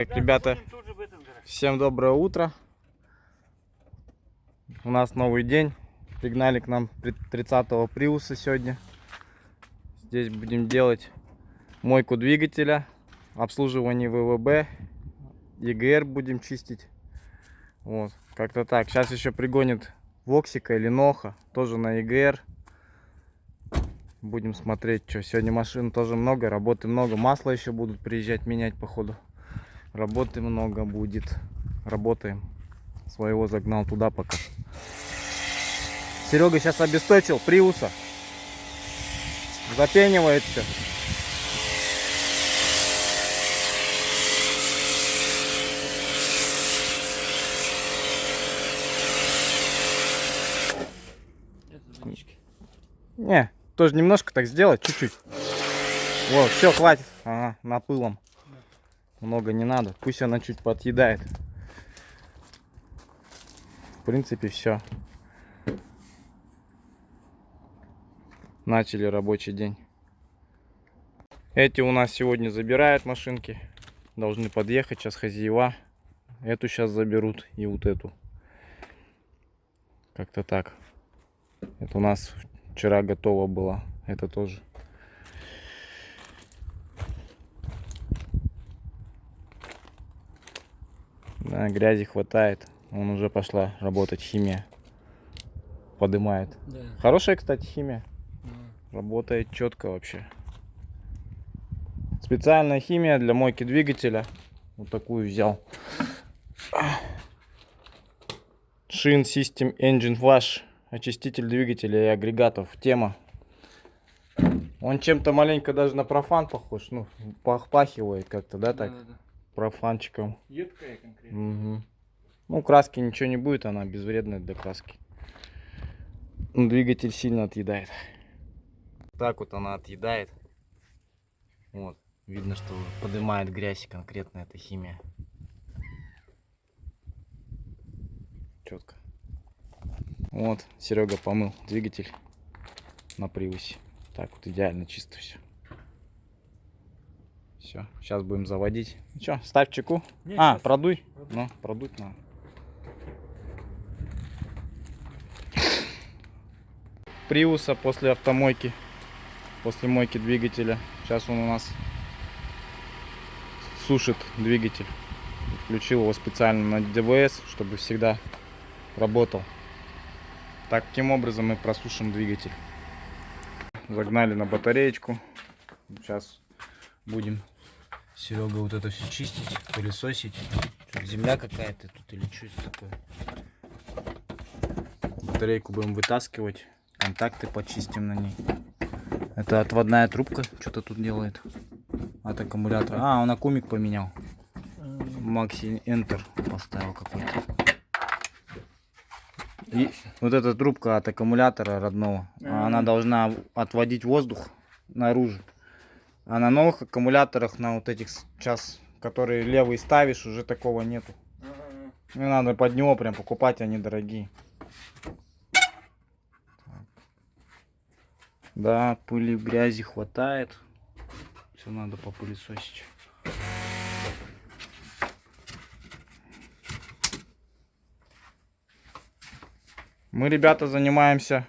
Так, ребята, всем доброе утро. У нас новый день. Пригнали к нам 30-го Приуса сегодня. Здесь будем делать мойку двигателя, обслуживание ВВБ, ЕГР будем чистить. Вот, как-то так. Сейчас еще пригонит Воксика или Ноха, тоже на ЕГР. Будем смотреть, что сегодня машин тоже много, работы много. Масло еще будут приезжать менять, походу. Работы много будет. Работаем. Своего загнал туда пока. Серега сейчас обесточил Приуса. Запенивает все. Не, тоже немножко так сделать, чуть-чуть. Вот, все, хватит. Ага, напылом. Много не надо. Пусть она чуть подъедает. В принципе, все. Начали рабочий день. Эти у нас сегодня забирают машинки. Должны подъехать сейчас хозяева. Эту сейчас заберут и вот эту. Как-то так. Это у нас вчера готово было. Это тоже. Да, грязи хватает. Вон уже пошла работать химия. Подымает. Да. Хорошая, кстати, химия. Да. Работает четко вообще. Специальная химия для мойки двигателя. Вот такую взял. Shin System Engine Wash. Очиститель двигателя и агрегатов. Тема. Он чем-то маленько даже на профан похож. Ну, пахивает как-то, да, так? Да. Профанчиком. Едкая конкретно. Угу. Ну, краски ничего не будет, она безвредная для краски. Но двигатель сильно отъедает. Так вот она отъедает. Вот. Видно, что поднимает грязь конкретно эта химия. Четко. Вот, Серега помыл двигатель на Приусе. Так вот идеально чисто все. Все, сейчас будем заводить. Ну что, ставь чеку. Нет, сейчас... продуй. Ну, продуть надо. Приуса после автомойки, после мойки двигателя. Сейчас он у нас сушит двигатель. Включил его специально на ДВС, чтобы всегда работал. Таким образом мы просушим двигатель. Загнали на батареечку. Сейчас будем с Серегой вот это все чистить, пылесосить. Тут земля какая-то тут или что это такое. Батарейку будем вытаскивать. Контакты почистим на ней. Это отводная трубка. Что-то тут делает. От аккумулятора. А, он аккумик поменял. Maxi Enter поставил какой-то. И вот эта трубка от аккумулятора родного. Она должна отводить воздух наружу. А на новых аккумуляторах, на вот этих сейчас, которые левый ставишь, уже такого нету. Не надо под него прям покупать, они дорогие. Да, пыли, грязи хватает. Все надо попылесосить. Мы, ребята, занимаемся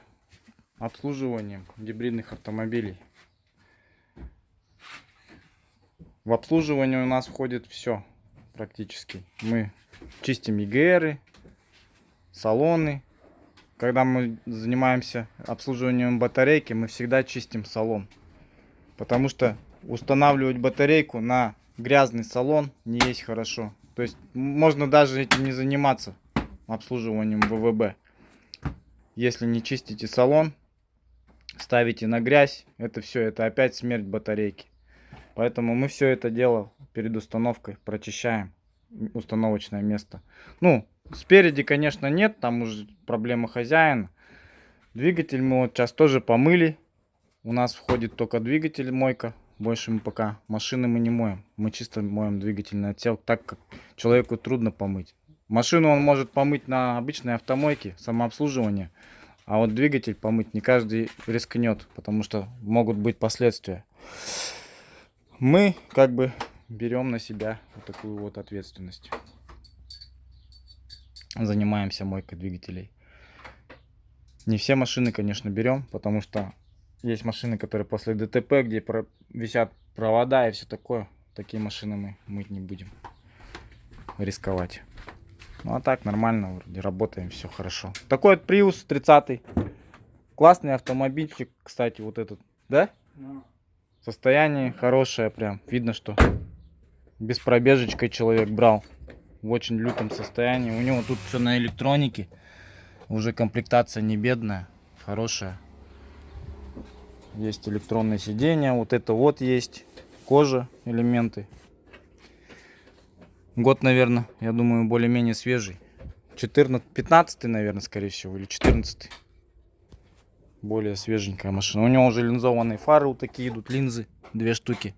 обслуживанием гибридных автомобилей. В обслуживание у нас входит все практически. Мы чистим ЕГРы, салоны. Когда мы занимаемся обслуживанием батарейки, мы всегда чистим салон. Потому что устанавливать батарейку на грязный салон не есть хорошо. То есть можно даже этим не заниматься, обслуживанием ВВБ. Если не чистите салон, ставите на грязь, это все, это опять смерть батарейки. Поэтому мы все это дело перед установкой прочищаем, установочное место. Ну, спереди, конечно, нет, там уже проблема хозяина. Двигатель мы вот сейчас тоже помыли. У нас входит только двигатель, мойка. Больше мы пока машины мы не моем. Мы чисто моем двигательный отсек, так как человеку трудно помыть. Машину он может помыть на обычной автомойке, самообслуживание. А вот двигатель помыть не каждый рискнет, потому что могут быть последствия. Мы как бы берем на себя вот такую вот ответственность. Занимаемся мойкой двигателей. Не все машины, конечно, берем, потому что есть машины, которые после ДТП, где висят провода и все такое. Такие машины мы мыть не будем. Рисковать. Ну а так нормально, вроде работаем, все хорошо. Такой вот Prius 30. Классный автомобильчик, кстати, вот этот, да? Состояние хорошее прям. Видно, что без пробежечкой человек брал. В очень лютом состоянии. У него тут все на электронике. Уже комплектация не бедная, хорошая. Есть электронные сиденья. Вот это вот есть. Кожа, элементы. Год, наверное, я думаю, более-менее свежий. 15, наверное, скорее всего, или 14. Более свеженькая машина. У него уже линзованные фары, вот такие идут линзы. 2 штуки.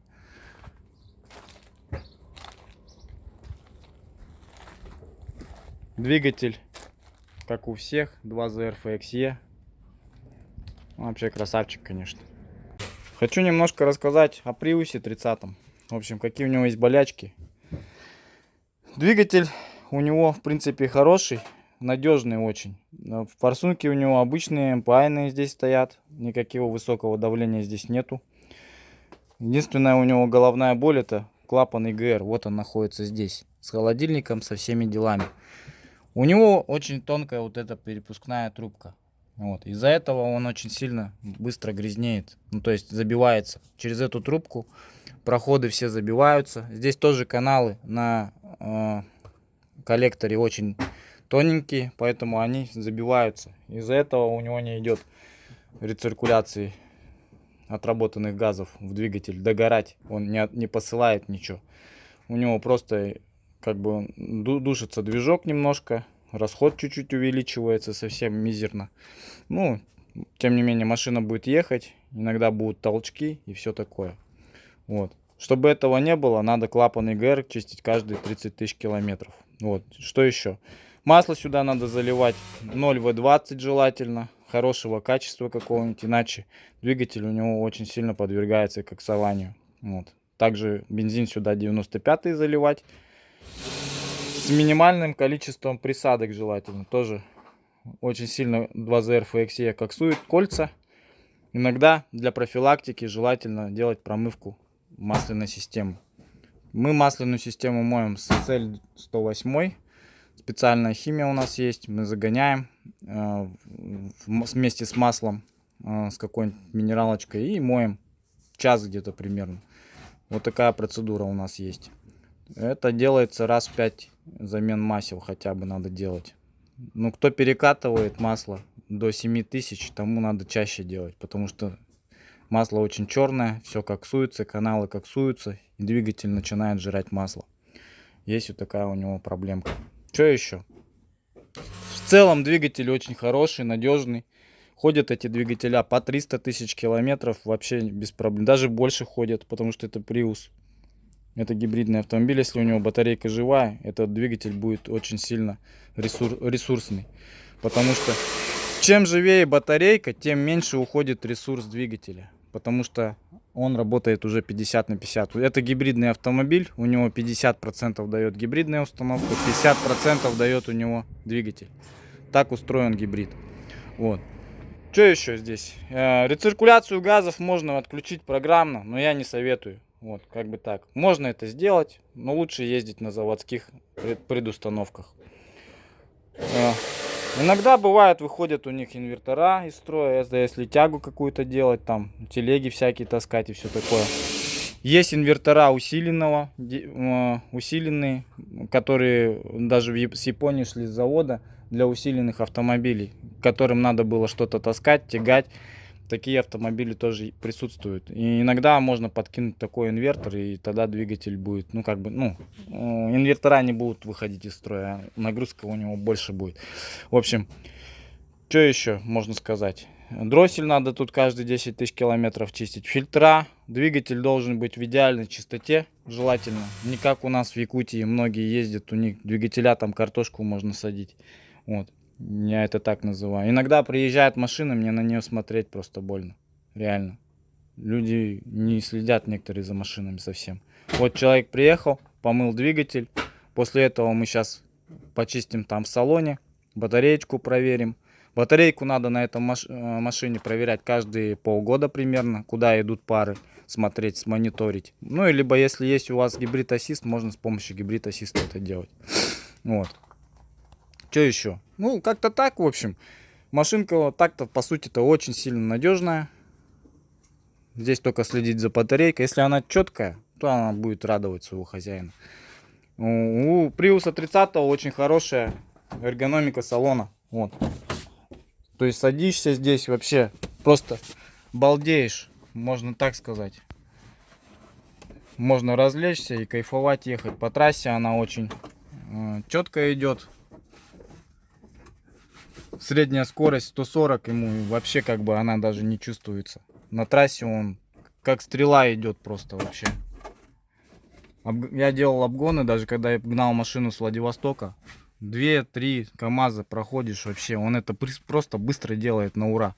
Двигатель, как у всех, 2ZR FXE. Вообще красавчик, конечно. Хочу немножко рассказать о Prius 30. В общем, какие у него есть болячки. Двигатель у него, в принципе, хороший, надежный очень. Форсунки у него обычные, МПА-ные здесь стоят. Никакого высокого давления здесь нету. Единственная у него головная боль — это клапан ИГР. Вот он находится здесь. С холодильником, со всеми делами. У него очень тонкая вот эта перепускная трубка. Вот. Из-за этого он очень сильно быстро грязнеет. Ну, то есть забивается. Через эту трубку проходы все забиваются. Здесь тоже каналы на коллекторе очень тоненькие, поэтому они забиваются. Из-за этого у него не идет рециркуляции отработанных газов в двигатель. Догорать он не посылает ничего. У него просто как бы душится движок немножко. Расход чуть-чуть увеличивается, совсем мизерно. Ну, тем не менее, машина будет ехать. Иногда будут толчки и все такое. Вот. Чтобы этого не было, надо клапан ИГР чистить каждые 30 тысяч километров. Вот. Что еще? Масло сюда надо заливать 0В20 желательно. Хорошего качества какого-нибудь. Иначе двигатель у него очень сильно подвергается коксованию. Вот. Также бензин сюда 95 заливать. С минимальным количеством присадок желательно. Тоже очень сильно 2ZR FXE коксует кольца. Иногда для профилактики желательно делать промывку масляной системы. Мы масляную систему моем с SL 108. Специальная химия у нас есть. Мы загоняем вместе с маслом, с какой-нибудь минералочкой, и моем час где-то примерно. Вот такая процедура у нас есть. Это делается раз в 5 замен масел хотя бы надо делать. Ну, кто перекатывает масло до 7000, тому надо чаще делать, потому что масло очень черное, все коксуется, каналы коксуются, и двигатель начинает жрать масло. Есть вот такая у него проблемка. Что еще? В целом двигатель очень хороший, надежный. Ходят эти двигателя по 300 тысяч километров вообще без проблем. Даже больше ходят, потому что это Prius. Это гибридный автомобиль. Если у него батарейка живая, этот двигатель будет очень сильно ресурсный. Потому что чем живее батарейка, тем меньше уходит ресурс двигателя. Потому что он работает уже 50 на 50. Это гибридный автомобиль. У него 50% дает гибридная установка, 50% дает у него двигатель. Так устроен гибрид. Вот. Что еще здесь? Рециркуляцию газов можно отключить программно, но я не советую. Вот, как бы так. Можно это сделать, но лучше ездить на заводских предустановках. Иногда бывает, выходят у них инвертора из строя, если тягу какую-то делать, там телеги всякие таскать и все такое. Есть инвертора усиленные, которые даже с Японии шли с завода для усиленных автомобилей, которым надо было что-то таскать, тягать. Такие автомобили тоже присутствуют. И иногда можно подкинуть такой инвертор, и тогда двигатель будет, инвертора не будут выходить из строя, а нагрузка у него больше будет. В общем, что еще можно сказать? Дроссель надо тут каждые 10 тысяч километров чистить. Фильтра. Двигатель должен быть в идеальной чистоте, желательно. Не как у нас в Якутии многие ездят, у них двигателя, там картошку можно садить. Вот. Я это так называю. Иногда приезжает машина, мне на нее смотреть просто больно. Реально. Люди не следят некоторые за машинами совсем. Вот человек приехал, помыл двигатель. После этого мы сейчас почистим там в салоне, батареечку проверим. Батарейку надо на этом машине проверять каждые полгода примерно, куда идут пары, смотреть, смониторить. Ну, и либо если есть у вас гибрид ассист, можно с помощью гибрид ассиста это делать. Вот. Что еще? Ну, как-то так, в общем. Машинка вот так-то, по сути-то, очень сильно надежная. Здесь только следить за батарейкой. Если она четкая, то она будет радовать своего хозяина. У Prius 30 очень хорошая эргономика салона. Вот. То есть садишься здесь вообще просто балдеешь, можно так сказать. Можно развлечься и кайфовать, ехать по трассе. Она очень четко идет. Средняя скорость 140, ему вообще как бы она даже не чувствуется. На трассе он как стрела идет просто вообще. Я делал обгоны, даже когда я гнал машину с Владивостока. 2-3 КамАЗа проходишь вообще. Он это просто быстро делает на ура.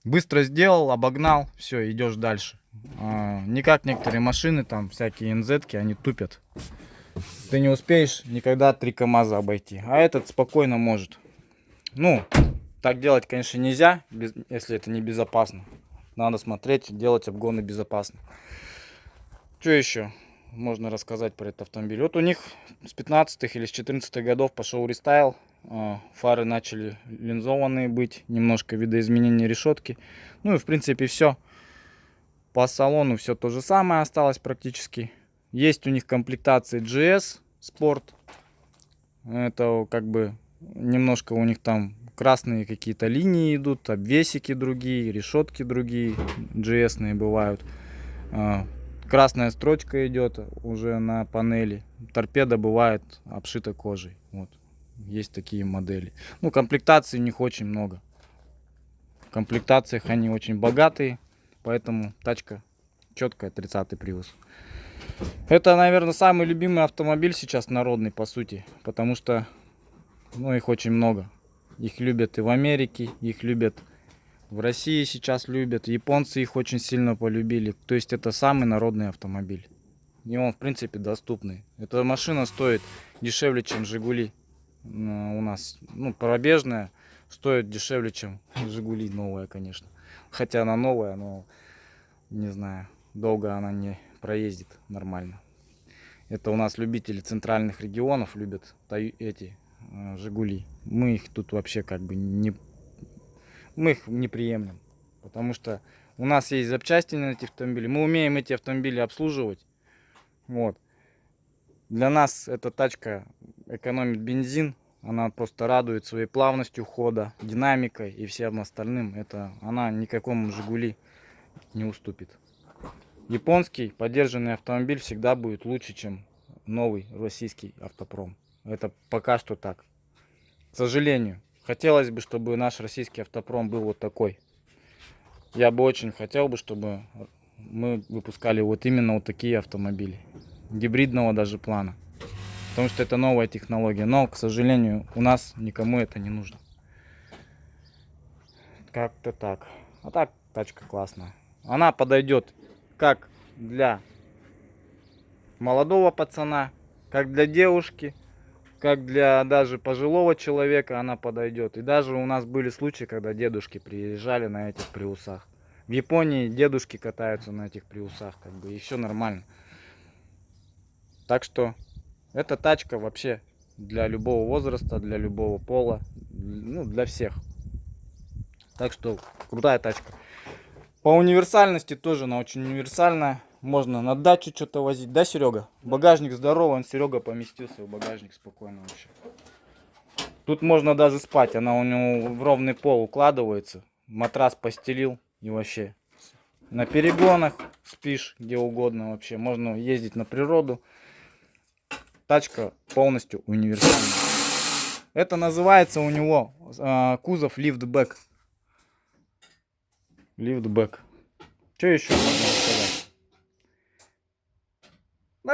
Быстро сделал, обогнал, все, идешь дальше. Не как некоторые машины, там всякие НЗ-ки, они тупят. Ты не успеешь никогда 3 КамАЗа обойти. А этот спокойно может. Ну, так делать, конечно, нельзя, если это не безопасно. Надо смотреть, делать обгоны безопасно. Что еще можно рассказать про этот автомобиль? Вот у них с 15-х или с 14-х годов пошел рестайл. Фары начали линзованные быть, немножко видоизменения решетки. Ну и в принципе все. По салону все то же самое осталось практически. Есть у них комплектации GS Sport. Это как бы немножко у них там красные какие-то линии идут, обвесики другие, решетки другие, GS-ные бывают. Красная строчка идет уже на панели. Торпеда бывает обшита кожей. Вот. Есть такие модели. Ну, комплектаций у них очень много. В комплектациях они очень богатые. Поэтому тачка четкая, 30-й Prius. Это, наверное, самый любимый автомобиль сейчас народный, по сути. Потому что, ну, их очень много. Их любят и в Америке, их любят в России сейчас любят. Японцы их очень сильно полюбили. То есть это самый народный автомобиль. И он, в принципе, доступный. Эта машина стоит дешевле, чем Жигули. У нас, ну, пробежная стоит дешевле, чем Жигули новая, конечно. Хотя она новая, но не знаю, долго она не проездит нормально. Это у нас любители центральных регионов любят эти Жигули. Мы их тут вообще как бы не... Мы их не приемлем. Потому что у нас есть запчасти на эти автомобили. Мы умеем эти автомобили обслуживать. Вот. Для нас эта тачка экономит бензин. Она просто радует своей плавностью хода, динамикой и всем остальным. Это она никакому Жигули не уступит. Японский подержанный автомобиль всегда будет лучше, чем новый российский автопром. Это пока что так. К сожалению. Хотелось бы, чтобы наш российский автопром был вот такой. Я бы очень хотел бы, чтобы мы выпускали вот именно вот такие автомобили. Гибридного даже плана. Потому что это новая технология. Но, к сожалению, у нас никому это не нужно. Как-то так. А так, тачка классная. Она подойдет как для молодого пацана, как для девушки, как для даже пожилого человека она подойдет. И даже у нас были случаи, когда дедушки приезжали на этих приусах. В Японии дедушки катаются на этих приусах, как бы, и все нормально. Так что эта тачка вообще для любого возраста, для любого пола, ну, для всех. Так что крутая тачка. По универсальности тоже она очень универсальная. Можно на дачу что-то возить, да, Серега? Багажник здоровый, он Серега поместился в багажник спокойно вообще. Тут можно даже спать, она у него в ровный пол укладывается. Матрас постелил и вообще на перегонах спишь где угодно вообще. Можно ездить на природу. Тачка полностью универсальная. Это называется у него кузов лифтбэк. Лифтбэк. Что еще можно рассказать? Ну,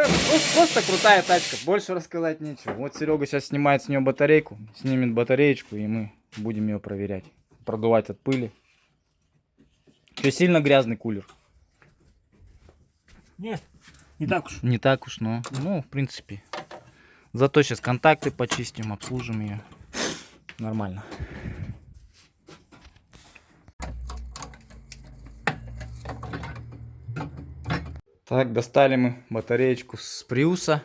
просто крутая тачка. Больше рассказать нечего. Вот Серега сейчас снимает с нее батарейку. Снимет батареечку, и мы будем ее проверять. Продувать от пыли. Что, сильно грязный кулер? Нет, Не так уж. Не так уж, но, ну, в принципе. Зато сейчас контакты почистим, обслужим ее. Нормально. Так, достали мы батареечку с Приуса.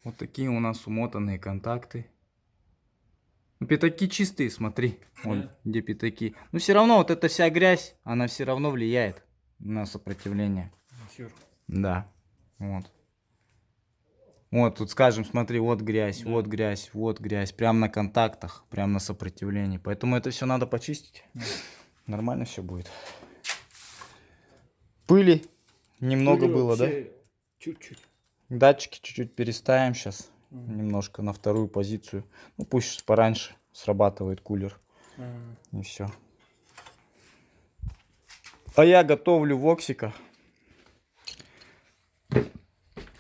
Вот такие у нас умотанные контакты. Ну, пятаки чистые, смотри. Вот где пятаки. Но все равно вот эта вся грязь, она все равно влияет на сопротивление. Да. Вот. Вот тут скажем, смотри, вот грязь, да. Вот грязь, вот грязь. Прям на контактах, прям на сопротивлении. Поэтому это все надо почистить. Да. Нормально все будет. Пыли немного пыли было, да? Чуть-чуть. Датчики чуть-чуть переставим сейчас. Немножко на вторую позицию. Ну пусть пораньше срабатывает кулер. И все. А я готовлю воксика.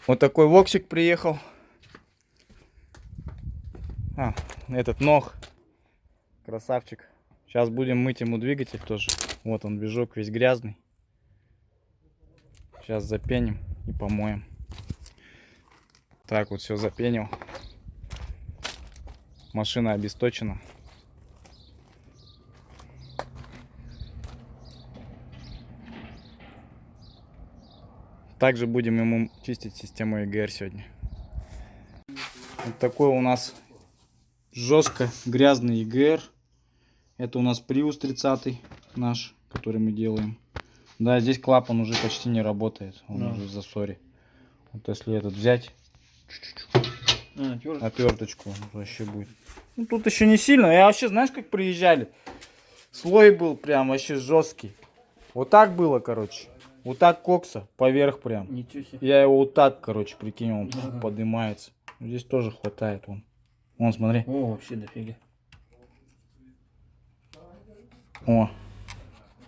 Вот такой воксик приехал. Этот ног. Красавчик. Сейчас будем мыть ему двигатель тоже. Вот он, движок весь грязный. Сейчас запеним и помоем. Так вот все запенил. Машина обесточена. Также будем ему чистить систему EGR сегодня. Вот такой у нас жестко грязный EGR. Это у нас Prius 30 наш, который мы делаем. Да, здесь клапан уже почти не работает. Он уже в засоре. Вот если этот взять, отверточку вообще будет. Ну, тут еще не сильно. Я вообще, знаешь, как приезжали? Слой был прям вообще жесткий. Вот так было, короче. Вот так кокса поверх прям. Я его вот так, короче, прикинь, он поднимается. Здесь тоже хватает. Вон, смотри. О, вообще дофига. О,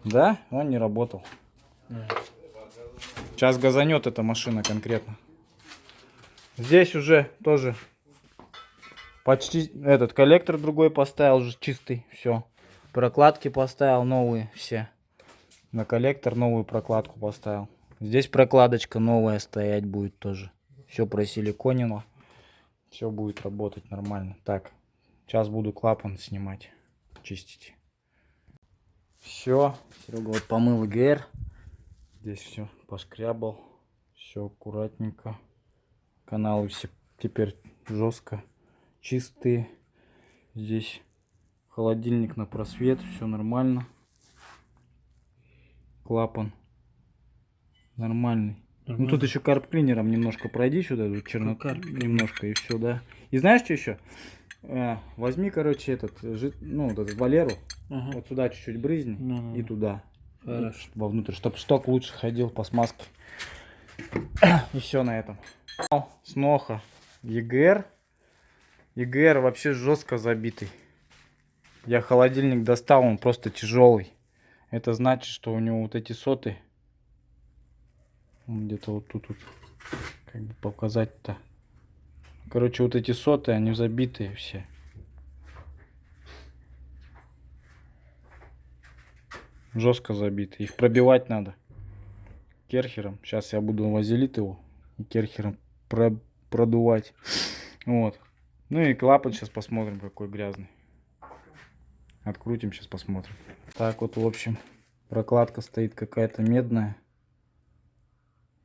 да? Он не работал. Сейчас газанет эта машина конкретно. Здесь уже тоже почти этот коллектор другой поставил, уже чистый. Все. Прокладки поставил новые все. На коллектор новую прокладку поставил. Здесь прокладочка новая стоять будет тоже. Все просиликонено. Все будет работать нормально. Так, сейчас буду клапан снимать, чистить. Все. Серега вот помыл EGR. Здесь все пошкрябал. Все аккуратненько. Каналы все теперь жестко чистые. Здесь холодильник на просвет. Все нормально. Клапан нормальный. Ну тут еще карп-клинером немножко пройди сюда, черноту немножко и все, да. И знаешь что еще? Возьми, короче, ну, вот этот Валеру, вот сюда чуть-чуть брызни и туда. Хорошо. Вовнутрь, чтобы шток лучше ходил по смазке. И все на этом. Сноха EGR. EGR вообще жестко забитый. Я холодильник достал, он просто тяжелый. Это значит, что у него вот эти соты где-то вот тут, как бы показать-то. Короче, вот эти соты, они забитые все. Жестко забиты. Их пробивать надо керхером. Сейчас я буду вазелит его и керхером продувать. Вот. Ну и клапан сейчас посмотрим, какой грязный. Открутим, сейчас посмотрим. Так вот, в общем, прокладка стоит какая-то медная.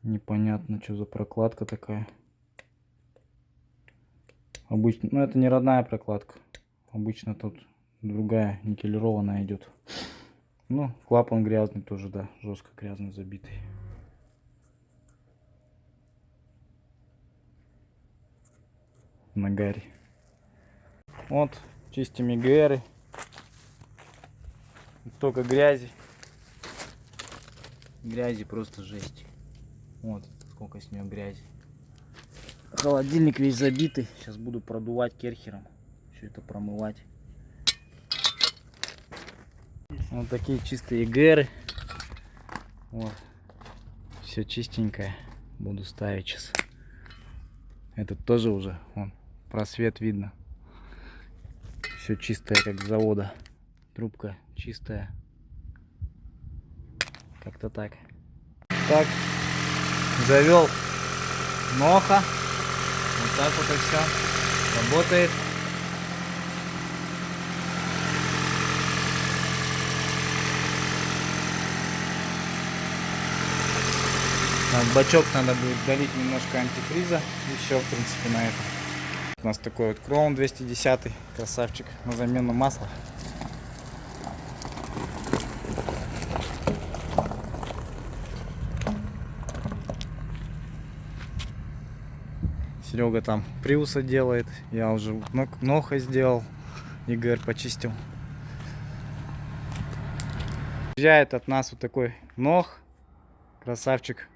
Непонятно, что за прокладка такая. Обычно, ну это не родная прокладка. Обычно тут другая никелированная идет. Ну, клапан грязный тоже, да, жестко грязный, забитый. На гаре. Вот, чистим EGR. Столько грязи. Грязи просто жесть. Вот, сколько с нее грязи. Холодильник весь забитый. Сейчас буду продувать керхером. Все это промывать. Вот такие чистые EGR. Вот. Все чистенькое. Буду ставить сейчас. Этот тоже уже, вон, просвет видно. Все чистое, как с завода. Трубка чистая. Как-то так. Так, завел Ноха. Вот так вот и все работает. Так, бачок надо будет долить немножко антифриза. И все, в принципе, на этом. У нас такой вот Chrome 210, красавчик, на замену масла. Серега там приуса делает, я уже Ноха сделал, ЕГР почистил. Приезжает от нас вот такой Нох, красавчик.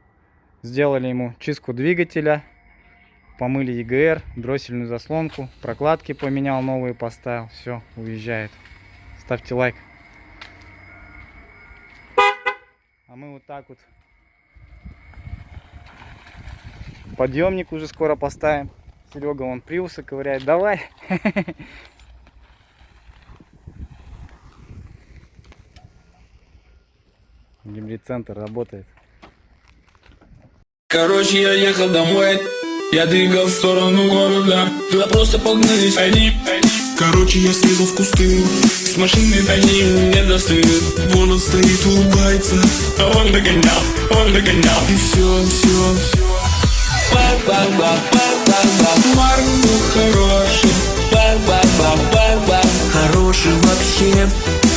Сделали ему чистку двигателя, помыли ЕГР, дроссельную заслонку, прокладки поменял, новые поставил, все, уезжает. Ставьте лайк. А мы вот так вот подъемник уже скоро поставим. Серега вон приусы ковыряет, давай. Гибрид-центр работает. Короче, я ехал домой, я двигал в сторону города, туда просто погнались они. Короче, я слезал в кусты, с машины они не достают. Вон он стоит, улыбается, а он догонял, и все. Марк был хороший, хороший вообще,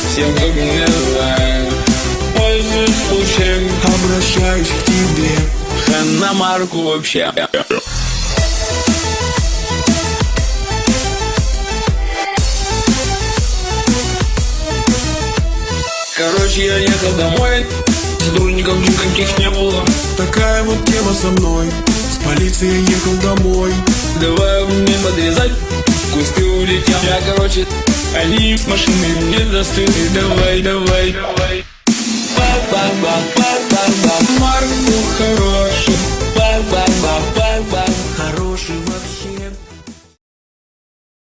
всем как мне знаю. Пользуясь случаем, обращаюсь к тебе, хана Марку вообще. Короче, я ехал домой, сотрудников никаких не было. Такая вот тема со мной, с полицией ехал домой. Давай мне подрезать, кусты улетел. Я, короче, они с машины не достыли. Давай. Марк был хороший.